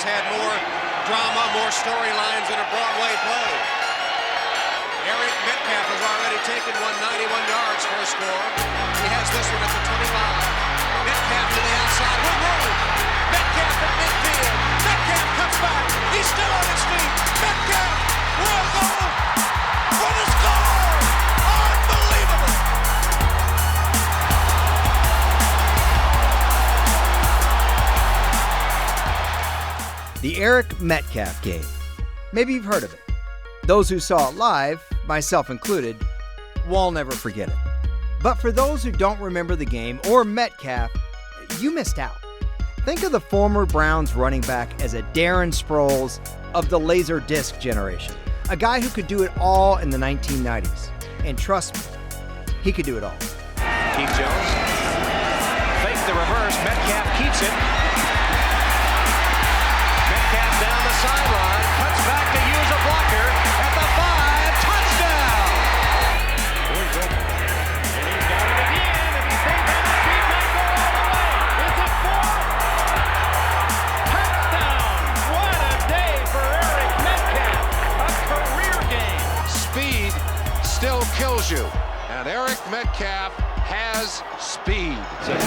has had more drama, more storylines than a Broadway play. Eric Metcalf has already taken 191 yards for a score. He has this one at the 25. Metcalf to the outside with room. Metcalf at midfield. Metcalf comes back. He's still on his feet. Metcalf will go for the score. Unbelievable. The Eric Metcalf game. Maybe you've heard of it. Those who saw it live, myself included, will never forget it. But for those who don't remember the game or Metcalf, you missed out. Think of the former Browns running back as a Darren Sproles of the laser disc generation. A guy who could do it all in the 1990s. And trust me, he could do it all. Keith Jones, fakes the reverse, Metcalf keeps it. Metcalf down the sideline, cuts back to use a blocker at the 5, touchdown! Here's it. And he's got it again. If he stays on his feet, might go all the way. Is it 4? Touchdown! What a day for Eric Metcalf. A career game. Speed still kills you. And Eric Metcalf has speed. 6.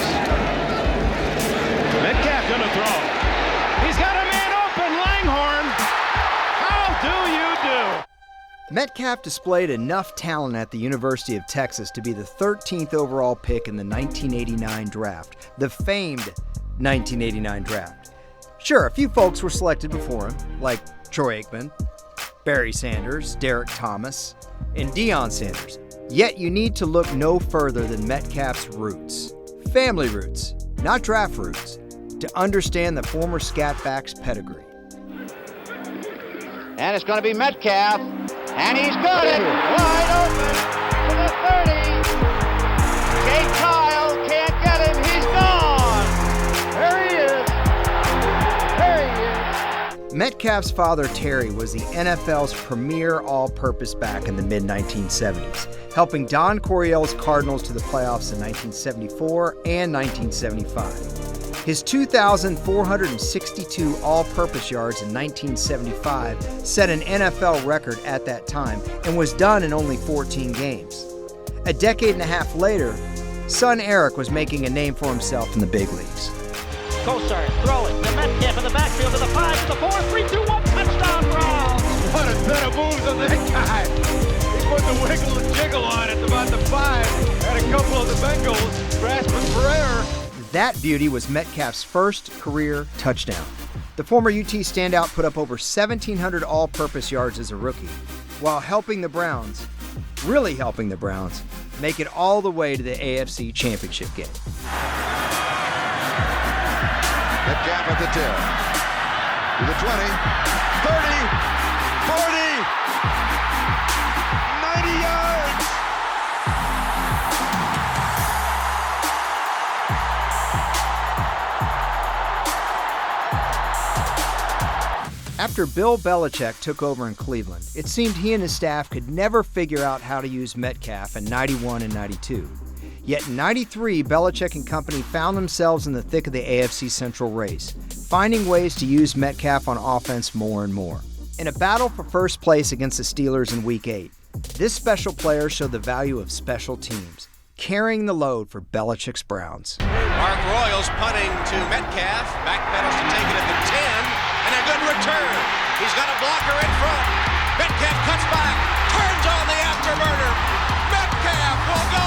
Metcalf gonna throw. He's got a man open, Langhorne. How do you do? Metcalf displayed enough talent at the University of Texas to be the 13th overall pick in the 1989 draft, the famed 1989 draft. Sure, a few folks were selected before him, like Troy Aikman, Barry Sanders, Derrick Thomas, and Deion Sanders. Yet you need to look no further than Metcalf's roots. Family roots, not draft roots, to understand the former Scatback's pedigree. And it's going to be Metcalf, and he's got it wide open to the 30. Jay Kyle can't get him. He's gone. There he is. There he is. Metcalf's father, Terry, was the NFL's premier all-purpose back in the mid-1970s, helping Don Coryell's Cardinals to the playoffs in 1974 and 1975. His 2,462 all-purpose yards in 1975 set an NFL record at that time and was done in only 14 games. A decade and a half later, son Eric was making a name for himself in the big leagues. Kosar throwing to Metcalf in the backfield to the 5, to the 4, 3, 2, 1, touchdown Browns! What a set of moves on that guy. He put the wiggle and jiggle on at about the 5. Had a couple of the Bengals grasping for air. That beauty was Metcalf's first career touchdown. The former UT standout put up over 1,700 all-purpose yards as a rookie, while helping the Browns, really helping the Browns, make it all the way to the AFC Championship game. Metcalf at the 10. To the 20. 30. 40. 90 yards. After Bill Belichick took over in Cleveland, it seemed he and his staff could never figure out how to use Metcalf in 91 and 92. Yet in 93, Belichick and company found themselves in the thick of the AFC Central race, finding ways to use Metcalf on offense more and more. In a battle for first place against the Steelers in Week 8, this special player showed the value of special teams, carrying the load for Belichick's Browns. Mark Royals punting to Metcalf. Backpedals to take it at the 10. And a good return. He's got a blocker in front. Metcalf cuts back. Turns on the afterburner. Metcalf will go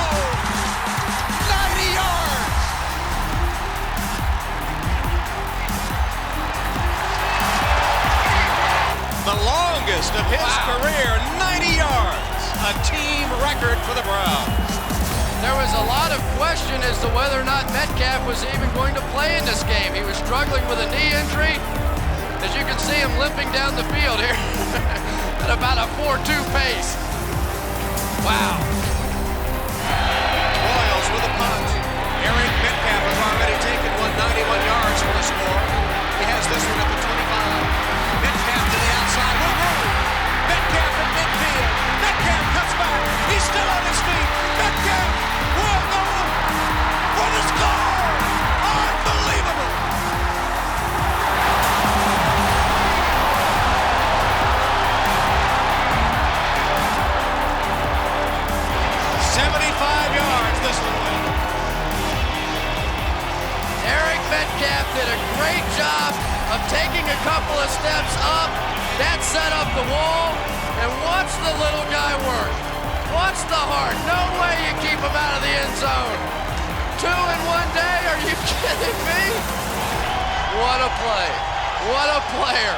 90 yards. The longest of his career, 90 yards. A team record for the Browns. There was a lot of question as to whether or not Metcalf was even going to play in this game. He was struggling with a knee injury. As you can see him limping down the field here at about a 4.2 pace. Wow. Royals with a punt. Eric Metcalf has already taken 191 yards for the score. He has this one at the 25. Metcalf to the outside with room. Metcalf at midfield. Metcalf cuts back. He's still on his feet. Metcalf will go for the score. Unbelievable. taking a couple of steps up. That set up the wall. And watch the little guy work. Watch the heart. No way you keep him out of the end zone. 2 in 1 day? Are you kidding me? What a play. What a player.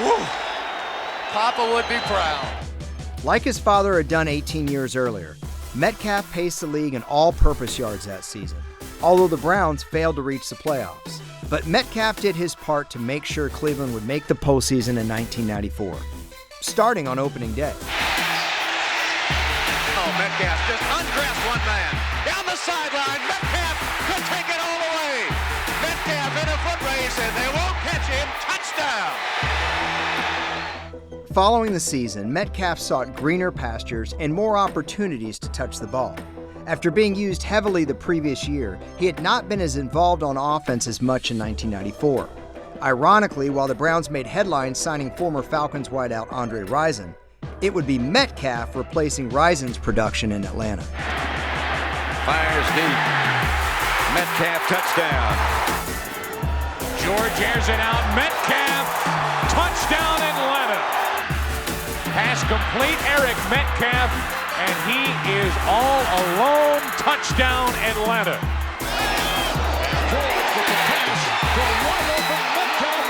Woo. Papa would be proud. Like his father had done 18 years earlier, Metcalf paced the league in all-purpose yards that season, although the Browns failed to reach the playoffs. But Metcalf did his part to make sure Cleveland would make the postseason in 1994, starting on opening day. Oh, Metcalf just undressed one man. Down the sideline, Metcalf could take it all the way. Metcalf in a foot race, and they won't catch him. Touchdown! Following the season, Metcalf sought greener pastures and more opportunities to touch the ball. After being used heavily the previous year, he had not been as involved on offense as much in 1994. Ironically, while the Browns made headlines signing former Falcons wideout Andre Rison, it would be Metcalf replacing Rison's production in Atlanta. Fires deep. Metcalf touchdown. George airs it out. Metcalf, touchdown Atlanta. Pass complete, Eric Metcalf, and he is all alone. Touchdown Atlanta. George with the pass to a wide open Metcalf.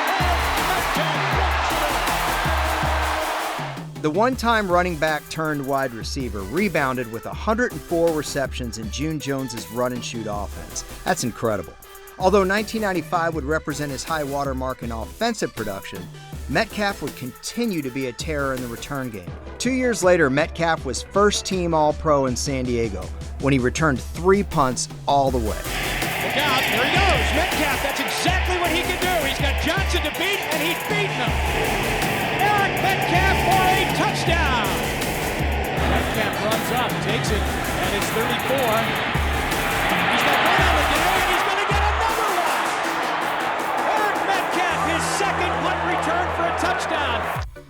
The one-time running back turned wide receiver rebounded with 104 receptions in June Jones's run-and-shoot offense. That's incredible. Although 1995 would represent his high watermark in offensive production, Metcalf would continue to be a terror in the return game. 2 years later, Metcalf was first-team All-Pro in San Diego when he returned 3 punts all the way. Look out, there he goes. Metcalf, that's exactly what he can do. He's got Johnson to beat, and he's beaten him. Eric Metcalf for a touchdown. Metcalf runs up, takes it, and it's 34. He's got one on the day, and he's going to get another one. Eric Metcalf, his second punt return for a touchdown.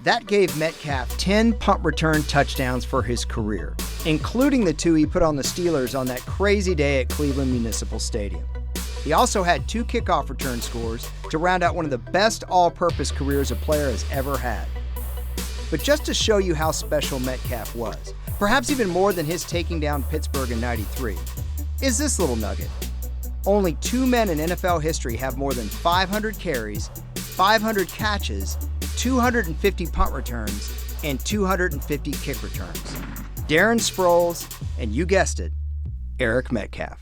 That gave Metcalf 10 punt return touchdowns for his career, including the 2 he put on the Steelers on that crazy day at Cleveland Municipal Stadium. He also had 2 kickoff return scores to round out one of the best all-purpose careers a player has ever had. But just to show you how special Metcalf was, perhaps even more than his taking down Pittsburgh in '93, is this little nugget. Only 2 men in NFL history have more than 500 carries, 500 catches, 250 punt returns, and 250 kick returns. Darren Sproles, and you guessed it, Eric Metcalf.